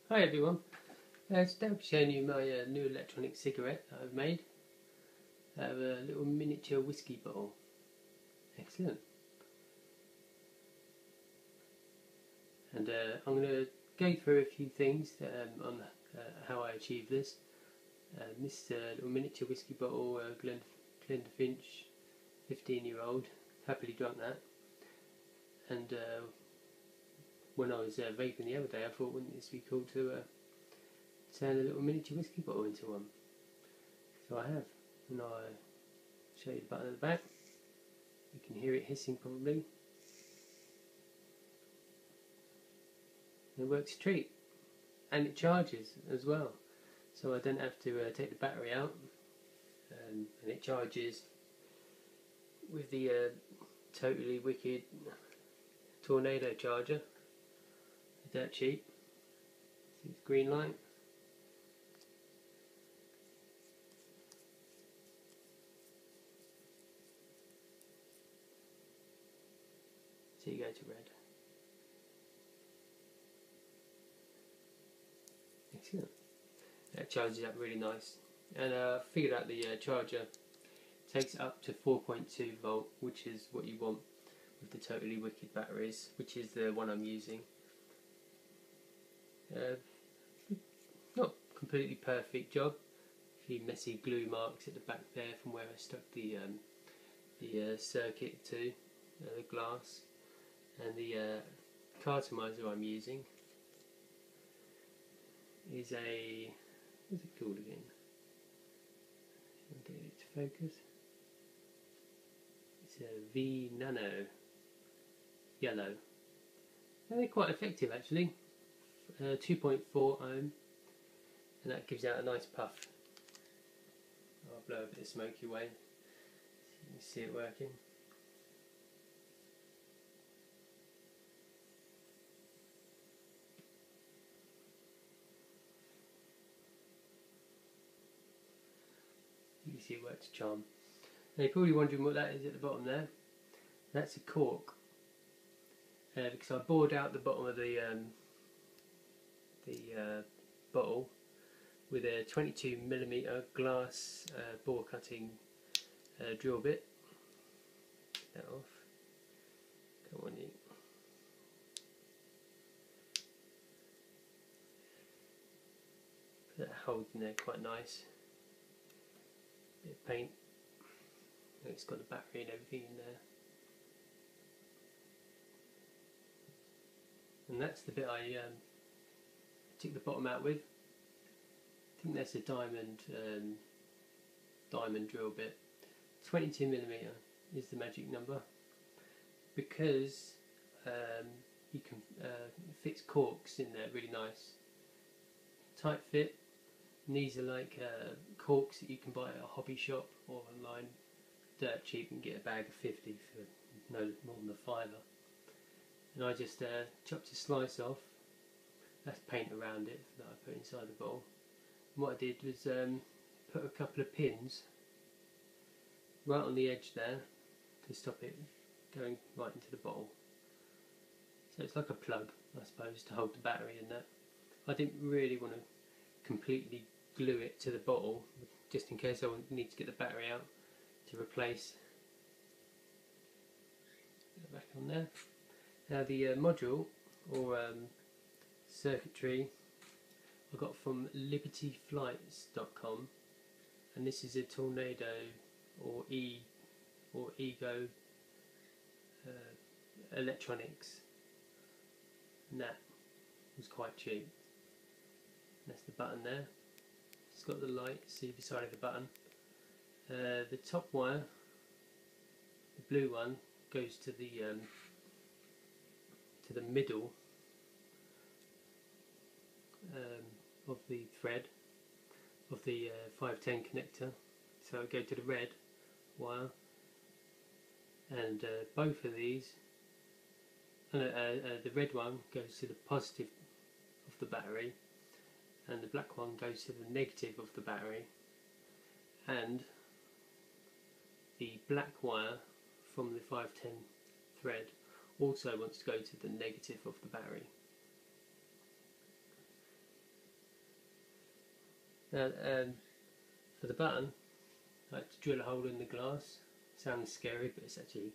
Hi everyone, today I'll be showing you my new electronic cigarette that I've made out of a little miniature whiskey bottle. Excellent. And I'm going to go through a few things on how I achieved this. This little miniature whiskey bottle, Glenfiddich, 15-year-old, happily drunk that. And when I was vaping the other day, I thought, wouldn't this be cool to turn a little miniature whiskey bottle into one? So I have, and I'll show you the button at the back. You can hear it hissing probably. It works a treat, and it charges as well, so I don't have to take the battery out, and it charges with the totally wicked Tornado charger. Dirt cheap. See this green light? So you go to red. Excellent. That charges up really nice. And I figured out the charger takes up to 4.2 volt, which is what you want with the Totally Wicked batteries, which is the one I'm using. Not completely perfect job. A few messy glue marks at the back there from where I stuck the circuit to the glass, and the cartomizer I'm using is a, what's it called again? I'll get it to focus. It's a V Nano yellow. And they're quite effective actually. 2.4 ohm, and that gives out a nice puff. I'll blow a bit of smoky away so you can see it working. You can see it works a charm. Now you're probably wondering what that is at the bottom there. That's a cork, because I bored out the bottom of the bottle with a 22mm glass bore cutting drill bit. Get that off. Come on, you. Put that hold in there quite nice. Bit of paint. It's got the battery and everything in there. And that's the bit I took the bottom out with. I think that's a diamond drill bit. 22mm is the magic number, because you can fix corks in there really nice. Tight fit. And these are like corks that you can buy at a hobby shop or online. Dirt cheap, and get a bag of 50 for no more than a £5. And I just chopped a slice off. That's paint around it that I put inside the bowl. And what I did was put a couple of pins right on the edge there to stop it going right into the bottle. So it's like a plug, I suppose, to hold the battery in that. I didn't really want to completely glue it to the bottle, just in case I need to get the battery out to replace. Get it back on there. Now the module or circuitry I got from libertyflights.com, and this is a Tornado or Ego electronics, and that was quite cheap. That's the button there. It's got the light, see the side of the button. The top wire, the blue one, goes to the middle of the thread of the 510 connector, so I go to the red wire, and both of these, the red one goes to the positive of the battery, and the black one goes to the negative of the battery, and the black wire from the 510 thread also wants to go to the negative of the battery. Now, for the button, I like to drill a hole in the glass. Sounds scary, but it's actually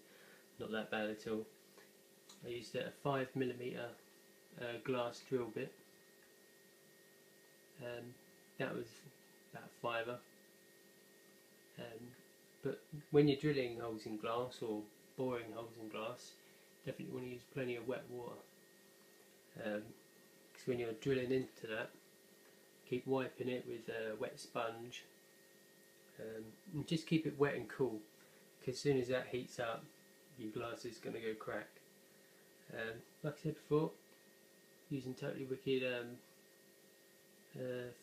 not that bad at all. I used a 5mm glass drill bit. That was about a fiver. But when you're drilling holes in glass or boring holes in glass, definitely want to use plenty of wet water. Because when you're drilling into that, keep wiping it with a wet sponge. And just keep it wet and cool, because as soon as that heats up, your glass is going to go crack. Like I said before, using Totally Wicked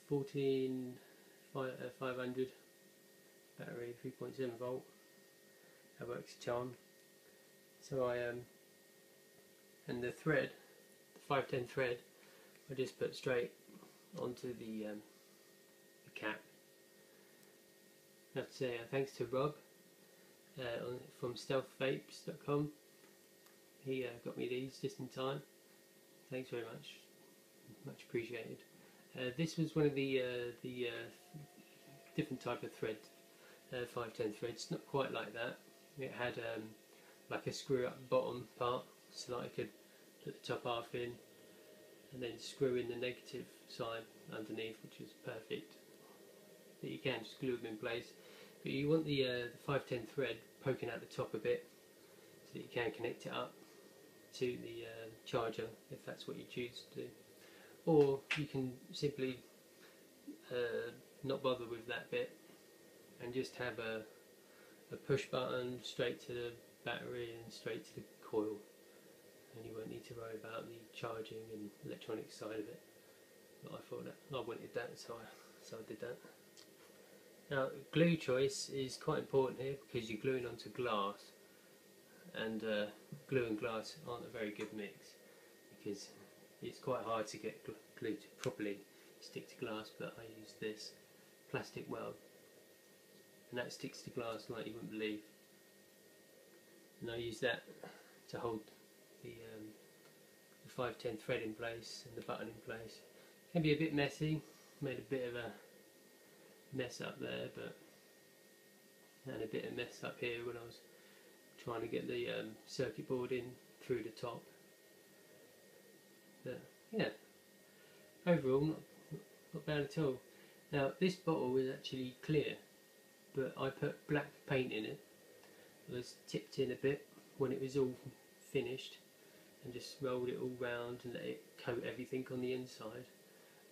14500 battery, 3.7 volt. That works charm. So and the thread, the 510 thread, I just put straight onto the cap. I have to say thanks to Rob from stealthvapes.com. He got me these just in time. Thanks very much, much appreciated. This was one of the different type of thread, 510 threads. Not quite like that. It had like a screw up bottom part, so that I could put the top half in and then screw in the negative side underneath, which was perfect. But you can just glue them in place. But you want the 510 thread poking out the top a bit, so that you can connect it up to the charger if that's what you choose to do. Or you can simply not bother with that bit and just have a push button straight to the battery and straight to the coil, and you won't need to worry about the charging and electronic side of it. But I thought that I wanted that, so I did that. Now, glue choice is quite important here, because you're gluing onto glass, and glue and glass aren't a very good mix, because it's quite hard to get glue to properly stick to glass. But I use this plastic weld, and that sticks to glass like you wouldn't believe. And I use that to hold the 510 thread in place and the button in place. It can be a bit messy, made a bit of a mess up there, and a bit of mess up here when I was trying to get the circuit board in through the top. But yeah, overall not bad at all. Now, this bottle is actually clear, but I put black paint in it. It was tipped in a bit when it was all finished, and just rolled it all round and let it coat everything on the inside.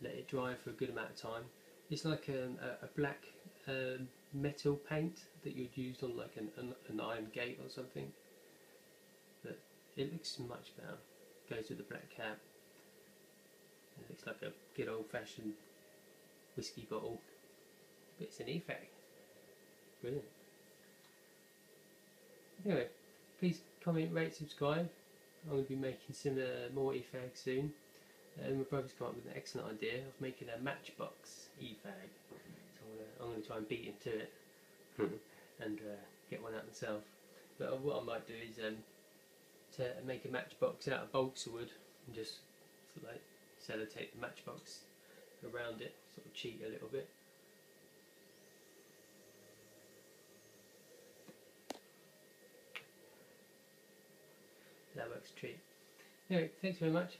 Let it dry for a good amount of time. It's like a black metal paint that you'd use on like an iron gate or something, but it looks much better. Goes with the black cap. It looks like a good old-fashioned whiskey bottle, but it's an e-fag. Brilliant. Anyway, please comment, rate, subscribe. I'm going to be making some more e-fags soon. My brother's come up with an excellent idea of making a matchbox e-fag. So I'm going to try and beat him to it and get one out myself. But what I might do is to make a matchbox out of balsa wood and just sort of like sellotape the matchbox around it, sort of cheat a little bit. That works a treat. Anyway, thanks very much.